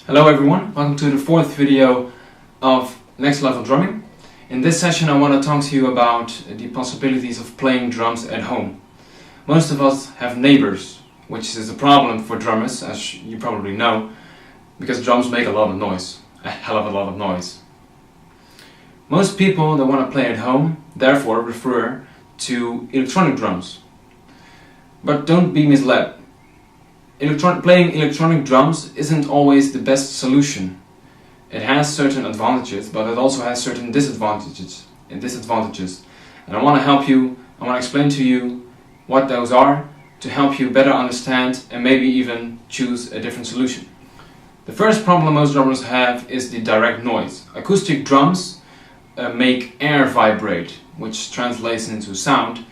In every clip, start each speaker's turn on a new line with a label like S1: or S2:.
S1: Hello everyone, welcome to the fourth video of Next Level Drumming. In this session I want to talk to you about the possibilities of playing drums at home. Most of us have neighbors, which is a problem for drummers, as you probably know, because drums make a lot of noise, a hell of a lot of noise. Most people that want to play at home therefore refer to electronic drums. But don't be misled. Playing electronic drums isn't always the best solution. It has certain advantages, but it also has certain disadvantages. And I want to explain to you what those are to help you better understand and maybe even choose a different solution. The first problem most drummers have is the direct noise. Acoustic drums make air vibrate, which translates into sound,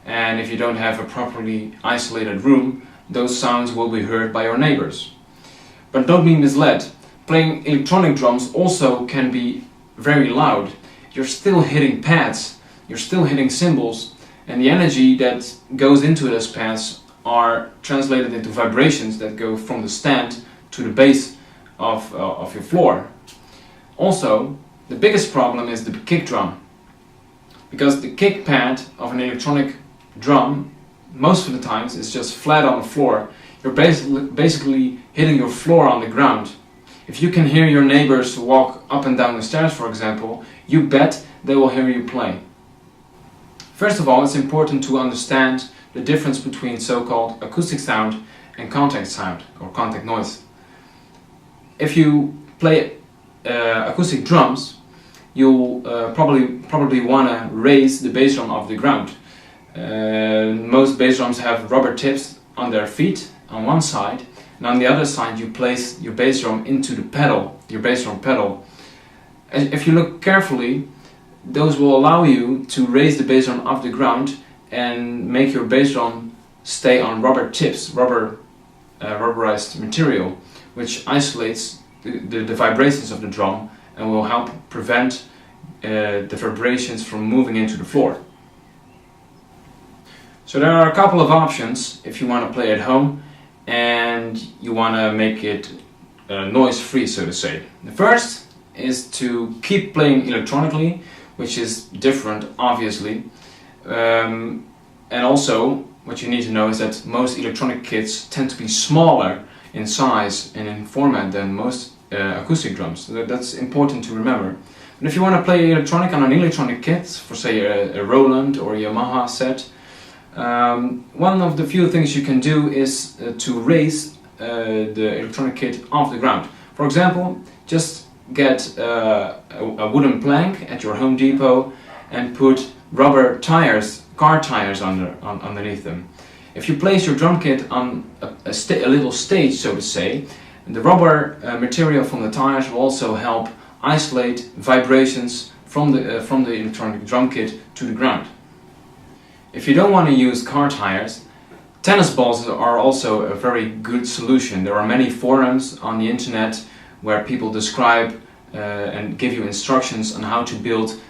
S1: and if you don't have a properly isolated room, those sounds will be heard by your neighbors. But don't be misled. Playing electronic drums also can be very loud. You're still hitting pads, you're still hitting cymbals, and the energy that goes into those pads are translated into vibrations that go from the stand to the base of your floor. Also, the biggest problem is the kick drum. Because the kick pad of an electronic drum most of the times it's just flat on the floor. You're basically hitting your floor on the ground. If you can hear your neighbors walk up and down the stairs, for example, you bet they will hear you play. First of all, it's important to understand the difference between so-called acoustic sound and contact sound or contact noise. If you play acoustic drums, you'll probably want to raise the bass drum off the ground. Most bass drums have rubber tips on their feet on one side, and on the other side you place your bass drum into the pedal, your bass drum pedal. And if you look carefully, those will allow you to raise the bass drum off the ground and make your bass drum stay on rubber tips, rubberized material, which isolates the vibrations of the drum and will help prevent the vibrations from moving into the floor. So there are a couple of options if you want to play at home and you want to make it noise-free, so to say. The first is to keep playing electronically, which is different, obviously. And also, what you need to know is that most electronic kits tend to be smaller in size and in format than most acoustic drums. So that's important to remember. And if you want to play electronic on an electronic kit, for say a Roland or a Yamaha set, one of the few things you can do is to raise the electronic kit off the ground. For example, just get a wooden plank at your Home Depot and put rubber tires, car tires underneath them. If you place your drum kit on a little stage, so to say, the rubber material from the tires will also help isolate vibrations from the electronic drum kit to the ground. If you don't want to use car tires, tennis balls are also a very good solution. There are many forums on the internet where people describe and give you instructions on how to build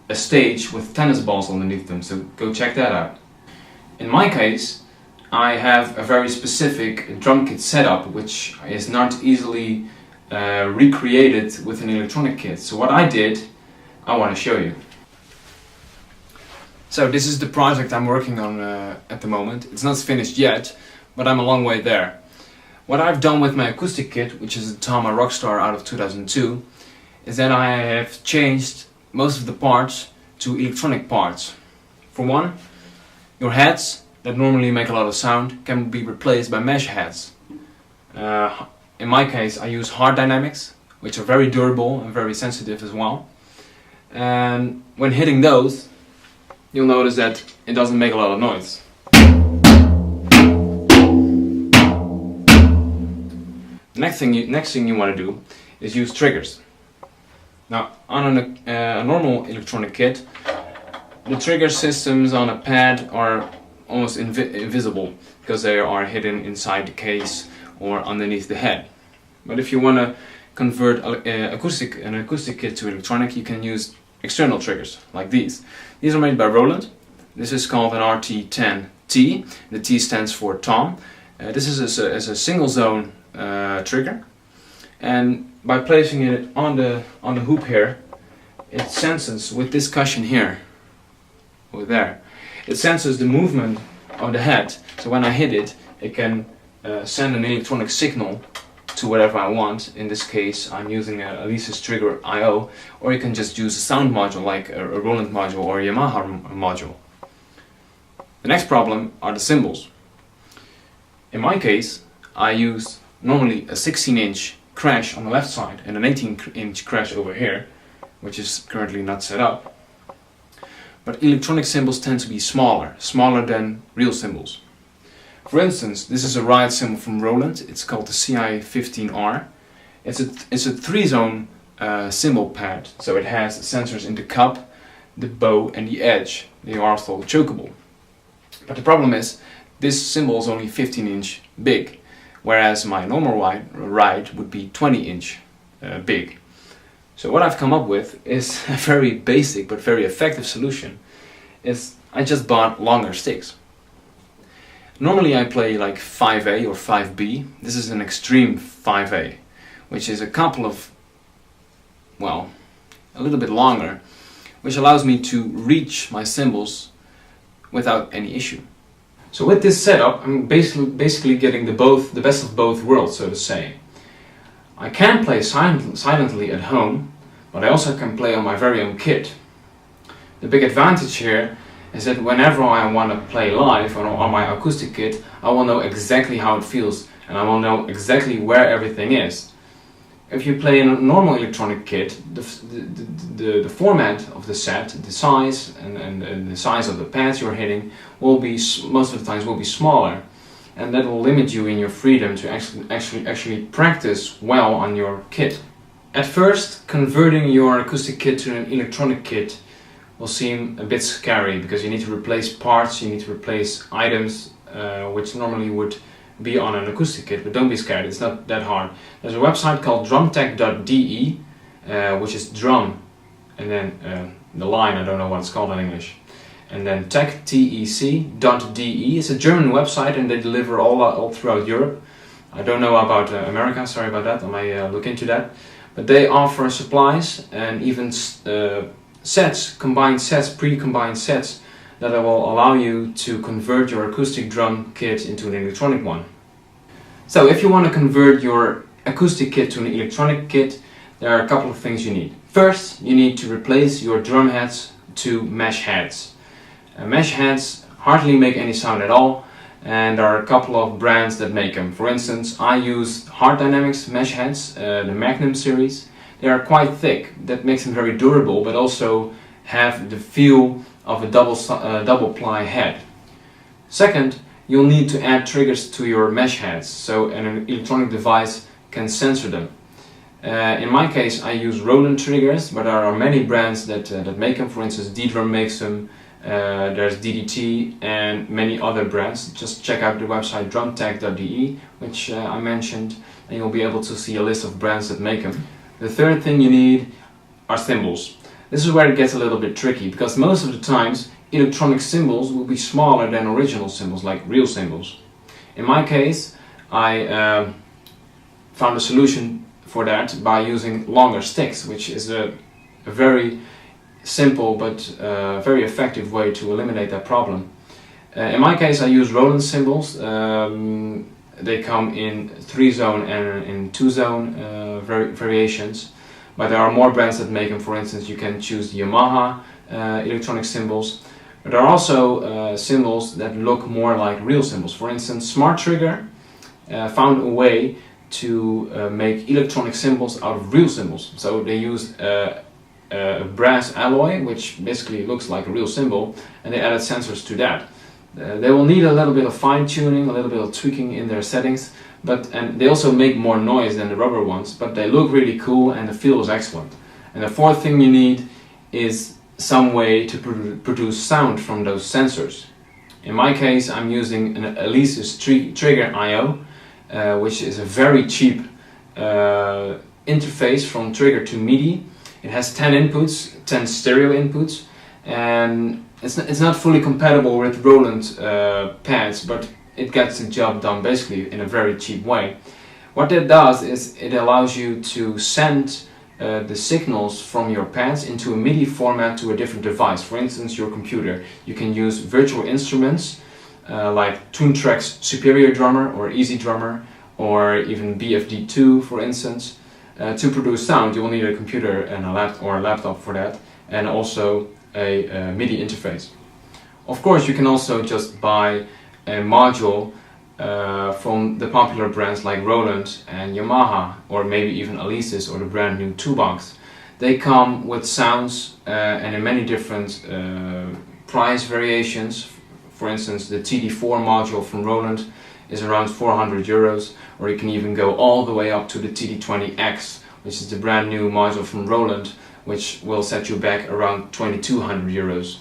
S1: a stage with tennis balls underneath them, so go check that out. In my case, I have a very specific drum kit setup which is not easily recreated with an electronic kit. So what I did, I want to show you. So this is the project I'm working on at the moment. It's not finished yet, but I'm a long way there. What I've done with my acoustic kit, which is a Tama Rockstar out of 2002, is that I have changed most of the parts to electronic parts. For one, your heads that normally make a lot of sound can be replaced by mesh heads. In my case, I use hard dynamics, which are very durable and very sensitive as well. And when hitting those, you'll notice that it doesn't make a lot of noise. Next thing you want to do is use triggers. Now, on a normal electronic kit, the trigger systems on a pad are almost invisible because they are hidden inside the case or underneath the head. But if you want to convert an acoustic kit to electronic, you can use external triggers like these. These are made by Roland. This is called an RT10T. The T stands for Tom. This is a single zone trigger, and by placing it on the hoop here, it senses with this cushion here, over there, it senses the movement of the head. So when I hit it, it can send an electronic signal to whatever I want. In this case, I'm using a Alesis Trigger I/O, or you can just use a sound module like a Roland module or a Yamaha module. The next problem are the cymbals. In my case, I use normally a 16-inch crash on the left side and an 18-inch crash over here, which is currently not set up. But electronic cymbals tend to be smaller than real cymbals. For instance, this is a ride cymbal from Roland. It's called the CI15R. It's a 3-zone cymbal pad, so it has sensors in the cup, the bow and the edge. They are also chokeable. But the problem is, this cymbal is only 15-inch big, whereas my normal ride would be 20-inch big. So what I've come up with is a very basic but very effective solution. I just bought longer sticks. Normally I play like 5A or 5B. This is an extreme 5A, which is a couple of, well, a little bit longer, which allows me to reach my cymbals without any issue. So with this setup, I'm basically getting the best of both worlds, so to say. I can play silently at home, but I also can play on my very own kit. The big advantage here is that whenever I want to play live on my acoustic kit, I will know exactly how it feels and I will know exactly where everything is. If you play in a normal electronic kit, the format of the set, the size and the size of the pads you're hitting will be, most of the times, will be smaller, and that will limit you in your freedom to actually practice well on your kit. At first, converting your acoustic kit to an electronic kit will seem a bit scary, because you need to replace parts, you need to replace items which normally would be on an acoustic kit, but don't be scared, it's not that hard. There's a website called drum-tec.de, which is drum, and then the line, I don't know what it's called in English, and then tec, tec.de. It's a German website and they deliver all throughout Europe. I don't know about America, sorry about that, I may look into that. But they offer supplies and even sets, pre-combined sets, that will allow you to convert your acoustic drum kit into an electronic one. So if you want to convert your acoustic kit to an electronic kit, there are a couple of things you need. First, you need to replace your drum heads to mesh heads. Mesh heads hardly make any sound at all, and there are a couple of brands that make them. For instance, I use Hard Dynamics mesh heads, the Magnum series. They are quite thick, that makes them very durable, but also have the feel of a double ply head. Second, you'll need to add triggers to your mesh heads, so an electronic device can sensor them. In my case, I use Roland triggers, but there are many brands that make them. For instance, D-Drum makes them, there's DDT and many other brands. Just check out the website drum-tec.de, which I mentioned, and you'll be able to see a list of brands that make them. The third thing you need are cymbals. This is where it gets a little bit tricky, because most of the times electronic cymbals will be smaller than original cymbals, like real cymbals. In my case, I found a solution for that by using longer sticks, which is a very simple but very effective way to eliminate that problem. In my case, I use Roland cymbals. They come in 3-zone and in 2-zone variations. But there are more brands that make them. For instance, you can choose the Yamaha electronic cymbals. But there are also cymbals that look more like real cymbals. For instance, Smart Trigger found a way to make electronic cymbals out of real cymbals. So they used a brass alloy, which basically looks like a real cymbal, and they added sensors to that. They will need a little bit of fine-tuning, a little bit of tweaking in their settings, and they also make more noise than the rubber ones, but they look really cool and the feel is excellent. And the fourth thing you need is some way to produce sound from those sensors. In my case, I'm using an Alesis Trigger I/O, which is a very cheap interface from trigger to MIDI. It has 10 inputs, 10 stereo inputs, and it's not fully compatible with Roland pads, but it gets the job done basically in a very cheap way. What that does is it allows you to send the signals from your pads into a MIDI format to a different device. For instance, your computer. You can use virtual instruments like Tune-Track's Superior Drummer or Easy Drummer, or even BFD2 for instance. To produce sound you will need a computer and a laptop for that, and also a MIDI interface. Of course you can also just buy a module from the popular brands like Roland and Yamaha, or maybe even Alesis or the brand new Toolbox. They come with sounds and in many different price variations. For instance, the TD4 module from Roland is around 400 euros, or you can even go all the way up to the TD20X, which is the brand new module from Roland, which will set you back around 2200 euros.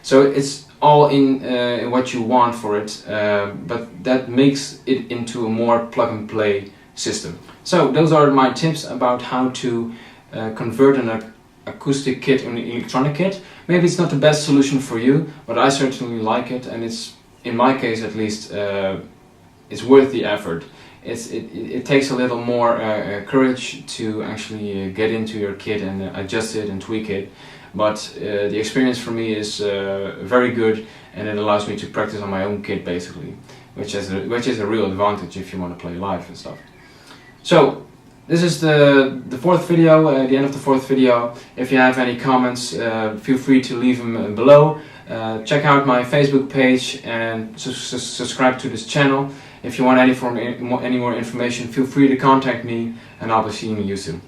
S1: So it's all in what you want for it, but that makes it into a more plug-and-play system. So those are my tips about how to convert an acoustic kit into an electronic kit. Maybe it's not the best solution for you, but I certainly like it, and it's, in my case at least, it's worth the effort. It takes a little more courage to actually get into your kit and adjust it and tweak it, but the experience for me is very good, and it allows me to practice on my own kit basically, which is a real advantage if you want to play live and stuff. So this is the fourth video, the end of the fourth video. If you have any comments, feel free to leave them below. Check out my Facebook page and subscribe to this channel. If you want any more information, feel free to contact me, and I'll be seeing you soon.